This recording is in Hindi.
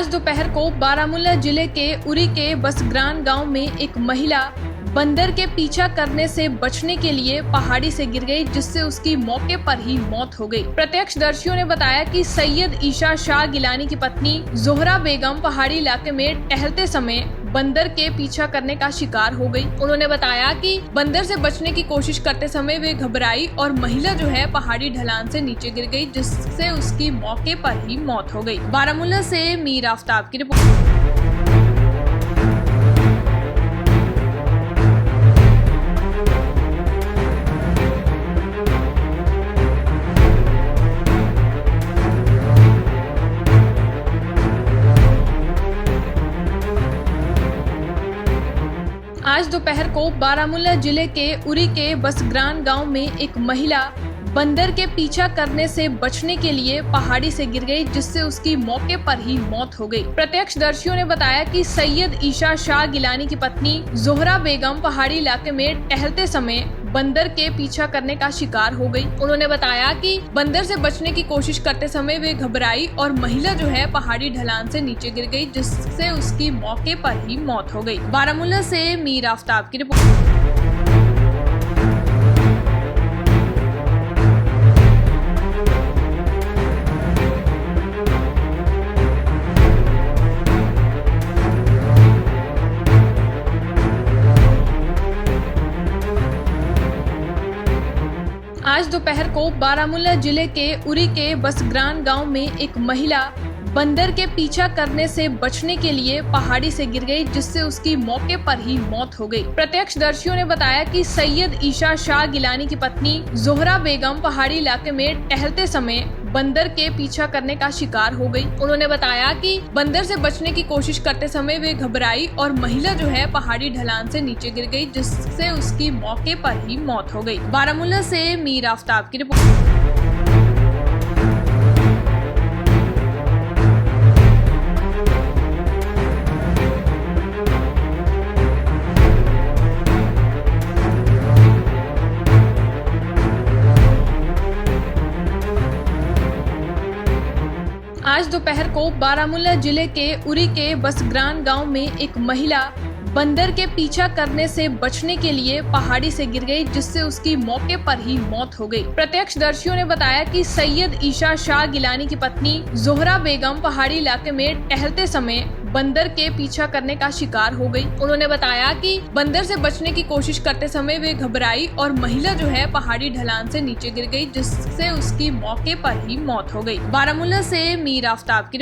आज दोपहर को बारामूला जिले के उरी के बसग्रान गांव में एक महिला बंदर के पीछा करने से बचने के लिए पहाड़ी से गिर गई, जिससे उसकी मौके पर ही मौत हो गई। प्रत्यक्षदर्शियों ने बताया कि सैयद ईशा शाह गिलानी की पत्नी जोहरा बेगम पहाड़ी इलाके में टहलते समय बंदर के पीछा करने का शिकार हो गई। उन्होंने बताया कि बंदर से बचने की कोशिश करते समय वे घबराई और महिला जो है पहाड़ी ढलान से नीचे गिर गई, जिससे उसकी मौके पर ही मौत हो गई। बारामूला से मीर आफ्ताब की रिपोर्ट। आज दोपहर को बारामूला जिले के उरी के बसग्रान गांव में एक महिला बंदर के पीछा करने से बचने के लिए पहाड़ी से गिर गई, जिससे उसकी मौके पर ही मौत हो गई। प्रत्यक्षदर्शियों ने बताया कि सैयद ईशा शाह गिलानी की पत्नी जोहरा बेगम पहाड़ी इलाके में टहलते समय बंदर के पीछा करने का शिकार हो गई। उन्होंने बताया कि बंदर से बचने की कोशिश करते समय वे घबराई और महिला जो है पहाड़ी ढलान से नीचे गिर गई, जिससे उसकी मौके पर ही मौत हो गई। बारामूला से मीर आफ्ताब की रिपोर्ट। आज दोपहर को बारामूला जिले के उरी के बसग्रान गांव में एक महिला बंदर के पीछा करने से बचने के लिए पहाड़ी से गिर गई, जिससे उसकी मौके पर ही मौत हो गई। प्रत्यक्षदर्शियों ने बताया कि सैयद ईशा शाह गिलानी की पत्नी जोहरा बेगम पहाड़ी इलाके में टहलते समय बंदर के पीछा करने का शिकार हो गई। उन्होंने बताया कि बंदर से बचने की कोशिश करते समय वे घबराई और महिला जो है पहाड़ी ढलान से नीचे गिर गई, जिससे उसकी मौके पर ही मौत हो गई। बारामूला से मीर आफ्ताब की रिपोर्ट। आज दोपहर को बारामूला जिले के उरी के बसग्रान गांव में एक महिला बंदर के पीछा करने से बचने के लिए पहाड़ी से गिर गई, जिससे उसकी मौके पर ही मौत हो गई। प्रत्यक्षदर्शियों ने बताया कि सैयद ईशा शाह गिलानी की पत्नी जोहरा बेगम पहाड़ी इलाके में टहलते समय बंदर के पीछा करने का शिकार हो गई। उन्होंने बताया कि बंदर से बचने की कोशिश करते समय वे घबराई और महिला जो है पहाड़ी ढलान से नीचे गिर गई, जिससे उसकी मौके पर ही मौत हो गई। बारामूला से मीर आफ्ताब की रिपोर्ट।